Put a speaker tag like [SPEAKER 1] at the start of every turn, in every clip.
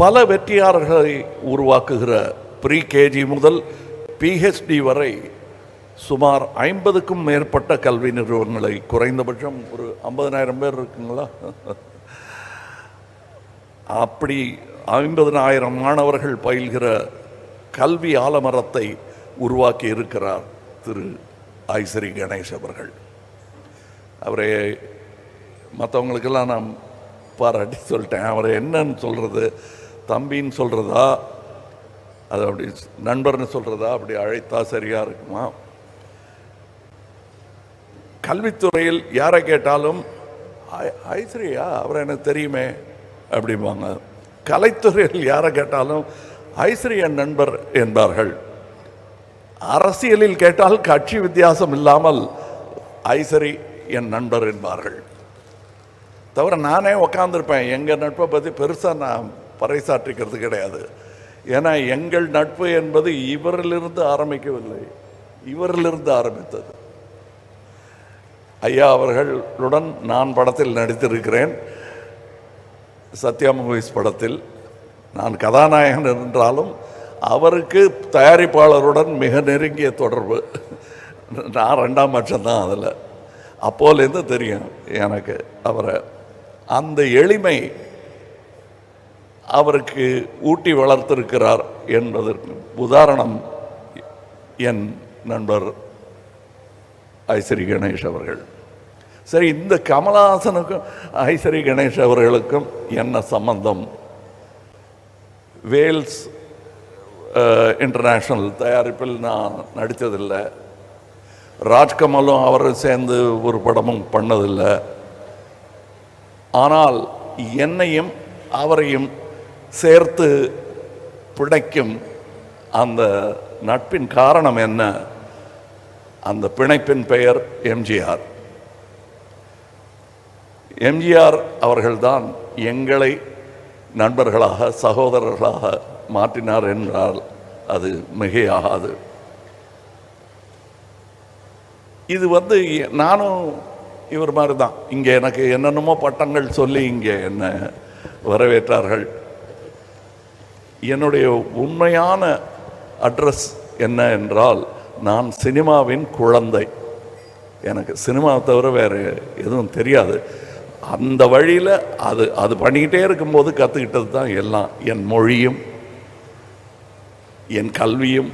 [SPEAKER 1] பல வெற்றியாளர்களை உருவாக்குகிற pre KG முதல் பிஹெச்டி வரை சுமார் 50க்கும் மேற்பட்ட கல்வி நிறுவனங்களை, குறைந்தபட்சம் ஒரு 50,000 பேர் இருக்குங்களா, அப்படி 50,000 மாணவர்கள் பயில்கிற கல்வி ஆலமரத்தை உருவாக்கி இருக்கிறார் திரு ஐஸ்ரீ கணேஷ் அவர்கள். அவரை மற்றவங்களுக்கெல்லாம் நான் பாராட்டி சொல்லிட்டேன். அவரை என்னன்னு சொல்கிறது, தம்பின்னு சொல்கிறதா, அது அப்படி நண்பர்னு சொல்கிறதா, அப்படி அழைத்தா சரியாக இருக்குமா? கல்வித்துறையில் யாரை கேட்டாலும் ஐஸ்ரீயா, அவரை எனக்கு தெரியுமே அப்படிம்பாங்க. கலைத்துறையில் யாரை கேட்டாலும் ஐஸ்ரீ என் நண்பர் என்பார்கள். அரசியலில் கேட்டால் கட்சி வித்தியாசம் இல்லாமல் ஐஸ்ரீ என் நண்பர் என்பார்கள். தவிர நானே உக்காந்துருப்பேன். எங்கள் நட்பை பற்றி பெருசாக நான் பறைசாற்றிக்கிறது கிடையாது. ஏன்னா எங்கள் நட்பு என்பது இவரிலிருந்து ஆரம்பிக்கவில்லை, இவரிலிருந்து ஆரம்பித்தது. ஐயா அவர்களுடன் நான் படத்தில் நடித்திருக்கிறேன். சத்யா மூவிஸ் படத்தில் நான் கதாநாயகன் என்றாலும் அவருக்கு தயாரிப்பாளருடன் மிக நெருங்கிய தொடர்பு. நான் 2ஆம் பட்சம்தான் அதில். அப்போலேருந்து தெரியும் எனக்கு அவரை. அந்த எளிமை அவருக்கு ஊட்டி வளர்த்திருக்கிறார் என்பதற்கு உதாரணம் என் நண்பர் ஐஸ்ரீ கணேஷ் அவர்கள். சரி, இந்த கமலஹாசனுக்கும் ஐஸ்ரீ கணேஷ் அவர்களுக்கும் என்ன சம்பந்தம்? வேல்ஸ் இன்டர்நேஷ்னல் தயாரிப்பில் நான் நடித்ததில்லை. ராஜ்கமலும் அவரும் சேர்ந்து ஒரு படமும் பண்ணதில்லை. ஆனால் என்னையும் அவரையும் சேர்த்து பிணைக்கும் அந்த நட்பின் காரணம் என்ன? அந்த பிணைப்பின் பெயர் எம்ஜிஆர். எம்ஜிஆர் அவர்கள்தான் எங்களை நண்பர்களாக, சகோதரர்களாக மாற்றினார் என்றால் அது மிகையாகாது. இது நானும் இவர் மாதிரி தான். இங்கே எனக்கு என்னென்னமோ பட்டங்கள் சொல்லி இங்கே என்ன வரவேற்றார்கள். என்னுடைய உண்மையான அட்ரஸ் என்ன என்றால், நான் சினிமாவின் குழந்தை. எனக்கு சினிமாவை தவிர வேறு எதுவும் தெரியாது. அந்த வழியில் அது பண்ணிக்கிட்டே இருக்கும்போது கற்றுக்கிட்டது தான் எல்லாம். என் மொழியும் என் கல்வியும்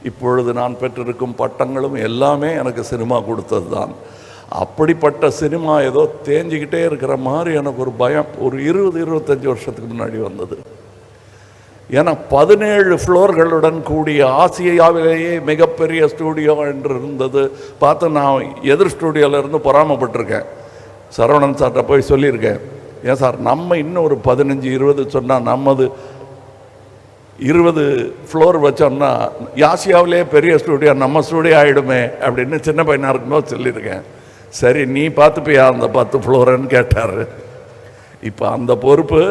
[SPEAKER 1] இப்பொழுது நான் பெற்றிருக்கும் பட்டங்களும் எல்லாமே எனக்கு சினிமா கொடுத்தது தான். அப்படிப்பட்ட சினிமா ஏதோ தேஞ்சிக்கிட்டே இருக்கிற மாதிரி எனக்கு ஒரு பயம் ஒரு 20-25 வருஷத்துக்கு முன்னாடி வந்தது. ஏன்னா 17 ஃப்ளோர்களுடன் கூடிய ஆசியாவிலேயே மிகப்பெரிய ஸ்டூடியோ என்று இருந்தது. பார்த்து நான் எதிர் ஸ்டூடியோவிலேருந்து பொறாமப்பட்டிருக்கேன். சரவணன் சார்கிட்ட போய் சொல்லியிருக்கேன், ஏன் சார் நம்ம இன்னும் ஒரு 15-20 சொன்னால் நம்மது 20 ஃப்ளோர் வச்சோம்னா ஆசியாவிலே பெரிய ஸ்டூடியோ நம்ம ஸ்டூடியோ ஆகிடுமே அப்படின்னு சின்ன பையனாக இருக்கும்போது சொல்லியிருக்கேன். சரி, நீ பார்த்துப்பியா அந்த 10 ஃப்ளோருன்னு கேட்டார். இப்போ அந்த பொறுப்பு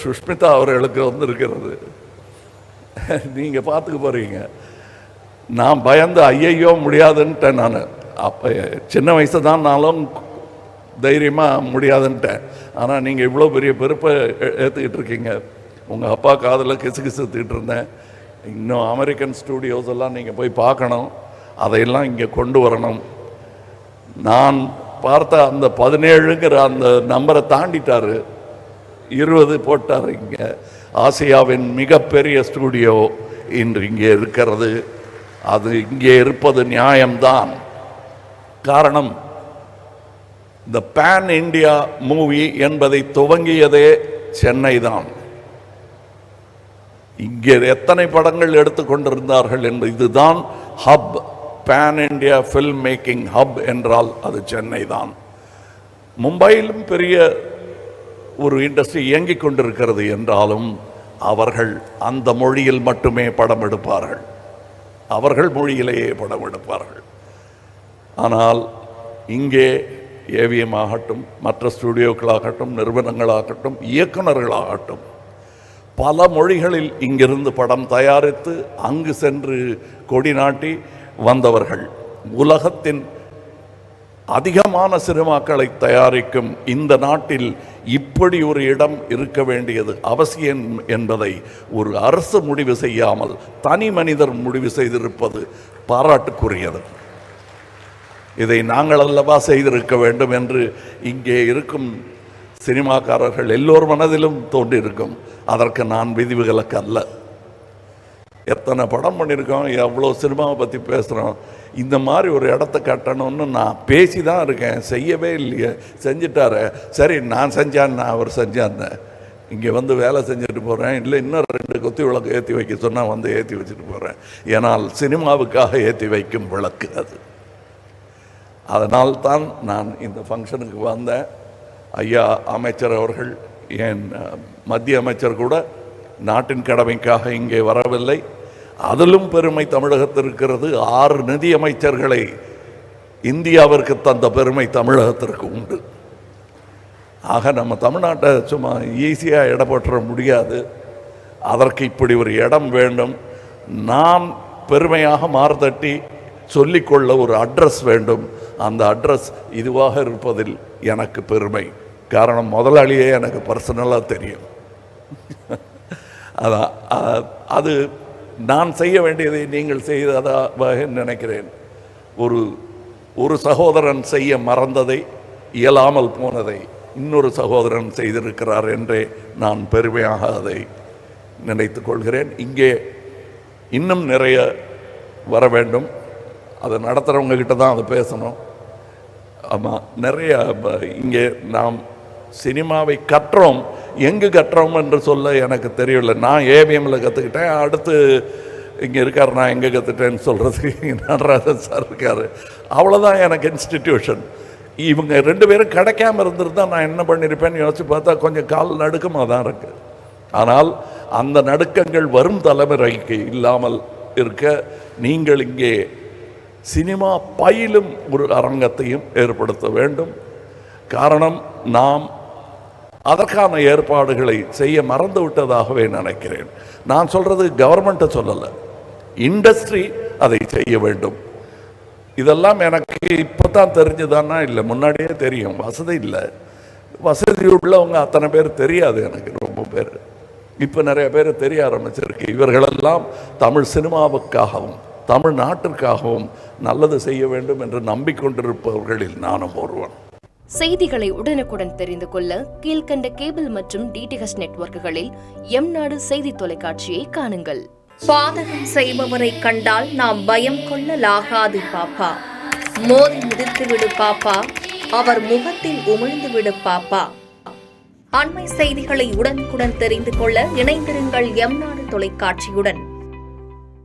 [SPEAKER 1] சுஷ்மிதா அவர்களுக்கு இருக்கிறது. நீங்கள் பார்த்துக்க போகிறீங்க. நான் பயந்து ஐயையோ முடியாதுன்ட்டேன். நான் அப்போ சின்ன வயசு தான், நானும் தைரியமாக முடியாதுன்ட்டேன். ஆனால் நீங்கள் இவ்வளோ பெரிய பொறுப்பை ஏற்றுக்கிட்டு இருக்கீங்க. உங்கள் அப்பா காதில் கிசுகிசுத்துக்கிட்டு இருந்தேன். இன்னும் அமெரிக்கன் ஸ்டூடியோஸ் எல்லாம் நீங்கள் போய் பார்க்கணும், அதையெல்லாம் இங்கே கொண்டு வரணும். நான் பார்த்த அந்த 17ங்கிற அந்த நம்பரை தாண்டிட்டார், 20 போட்டார். இங்கே ஆசியாவின் மிகப்பெரிய ஸ்டூடியோ இன்று இங்கே இருக்கிறது. அது இங்கே இருப்பது நியாயம்தான். காரணம், இந்த பேன் இண்டியா மூவி என்பதை துவங்கியதே சென்னை தான். இங்கே எத்தனை படங்கள் எடுத்துக்கொண்டிருந்தார்கள் என்று. இதுதான் hub, pan India film making hub என்றால் அது சென்னை தான். மும்பையிலும் பெரிய ஒரு இண்டஸ்ட்ரி இயங்கிக் கொண்டிருக்கிறது என்றாலும் அவர்கள் அந்த மொழியில் மட்டுமே படம் எடுப்பார்கள், அவர்கள் மொழியிலேயே படம் எடுப்பார்கள். ஆனால் இங்கே ஏவிஎம் ஆகட்டும், மற்ற ஸ்டூடியோக்களாகட்டும், நிறுவனங்களாகட்டும், இயக்குநர்களாகட்டும், பல மொழிகளில் இங்கிருந்து படம் தயாரித்து அங்கு சென்று கொடி நாட்டி வந்தவர்கள். உலகத்தின் அதிகமான சினிமாக்களை தயாரிக்கும் இந்த நாட்டில் இப்படி ஒரு இடம் இருக்க வேண்டியது அவசியம் என்பதை ஒரு அரசு முடிவு செய்யாமல் தனி மனிதர் முடிவு செய்திருப்பது பாராட்டுக்குரியது. இதை நாங்கள் அல்லவா செய்திருக்க வேண்டும் என்று இங்கே இருக்கும் சினிமாக்காரர்கள் எல்லோர் மனதிலும் தோன்றியிருக்கும். அதற்கு நான் விதிவிலக்கு அல்ல. எத்தனை படம் பண்ணியிருக்கோம், எவ்வளோ சினிமாவை பற்றி பேசுகிறோம். இந்த மாதிரி ஒரு இடத்த கட்டணும்னு நான் பேசி தான் இருக்கேன், செய்யவே இல்லையே. செஞ்சிட்டாரு, சரி நான் செஞ்சான்னு அவர் செஞ்சான்னு இங்கே வந்து வேலை செஞ்சுட்டு போகிறேன். இல்லை இன்னும் 2 கொத்தி விளக்கு ஏற்றி வைக்க சொன்னால் வந்து ஏற்றி வச்சுட்டு போகிறேன். ஏன்னால் சினிமாவுக்காக ஏற்றி வைக்கும் விளக்கு அது. அதனால்தான் நான் இந்த ஃபங்க்ஷனுக்கு வந்தேன். ஐயா அமைச்சர் அவர்கள், என் மத்திய அமைச்சர் கூட நாட்டின் கடமைக்காக இங்கே வரவில்லை. அதிலும் பெருமை தமிழகத்தில் இருக்கிறது. 6 நிதி அமைச்சர்களை இந்தியாவிற்கு தந்த பெருமை தமிழகத்திற்கு உண்டு. ஆக நம்ம தமிழ்நாட்டை சும்மா ஈஸியாக இடம் போட்டுற முடியாது. அதற்கு இப்படி ஒரு இடம் வேண்டும். நான் பெருமையாக மார்தட்டி சொல்லிக்கொள்ள ஒரு அட்ரஸ் வேண்டும். அந்த அட்ரஸ் இதுவாக இருப்பதில் எனக்கு பெருமை. காரணம், முதலாளியே எனக்கு பர்சனலாக தெரியும். அதான் அது நான் செய்ய வேண்டியதை நீங்கள் செய்ததாக நினைக்கிறேன். ஒரு சகோதரன் செய்ய மறந்ததை, இயலாமல் போனதை இன்னொரு சகோதரன் செய்திருக்கிறார் என்றே நான் பெருமையாக அதை நினைத்து கொள்கிறேன். இங்கே இன்னும் நிறைய வர வேண்டும். அதை நடத்துகிறவங்க கிட்ட தான் அதை பேசணும். ஆமாம், நிறைய இங்கே நாம் சினிமாவை கற்றோம். எங்கு கற்றோம் என்று சொல்ல எனக்கு தெரியல. நான் ஏவிஎம்மில் கற்றுக்கிட்டேன். அடுத்து இங்கே இருக்கார், நான் எங்கே கற்றுட்டேன்னு சொல்கிறதுக்கு நடராஜன் சார் இருக்கார். அவ்வளோதான் எனக்கு இன்ஸ்டிடியூஷன். இவங்க 2 பேரும் கிடைக்காம இருந்திருந்தால் நான் என்ன பண்ணியிருப்பேன்னு யோசிச்சு பார்த்தா கொஞ்சம் கால் நடுக்கமாக தான் இருக்குது. ஆனால் அந்த நடுக்கங்கள் வரும் தலைமுறைக்கு இல்லாமல் இருக்க நீங்கள் இங்கே சினிமா பயிலும் ஒரு அரங்கத்தையும் ஏற்படுத்த வேண்டும். காரணம், நாம் அதற்கான ஏற்பாடுகளை செய்ய மறந்து விட்டதாகவே நினைக்கிறேன். நான் சொல்கிறது கவர்மெண்ட்டை சொல்லலை, இண்டஸ்ட்ரி அதை செய்ய வேண்டும். இதெல்லாம் எனக்கு இப்போ தான் தெரிஞ்சுதானா? இல்லை, முன்னாடியே தெரியும். வசதி இல்லை. வசதி உள்ளவங்க அத்தனை பேர் தெரியாது எனக்கு. ரொம்ப பேர் இப்போ நிறைய பேர் தெரிய ஆரம்பிச்சிருக்கு. இவர்களெல்லாம் தமிழ் சினிமாவுக்காகவும் தமிழ்நாட்டிற்காகவும் நல்லது செய்ய வேண்டும் என்று நம்பிக்கொண்டிருப்பவர்களில் நானும் ஒருவன்.
[SPEAKER 2] செய்திகளை உடனுக்குடன் தெரிந்து கொள்ள கீழ்கண்ட கேபிள் மற்றும் டிடிஹெச் நெட்வொர்க்குகளில் எம்நாடு செய்தி தொலைக்காட்சியை காணுங்கள்.
[SPEAKER 3] பாதகம் செய்பவரை கண்டால் நாம் பயம் கொள்ளலாகாது பாப்பா. மோதி மிதித்து விடு பாப்பா, அவர் முகத்தில் உமிழ்ந்து விடு பாப்பா. அண்மை செய்திகளை உடனுக்குடன் தெரிந்து கொள்ள இணைந்திருங்கள் எம்நாடு தொலைக்காட்சியுடன்.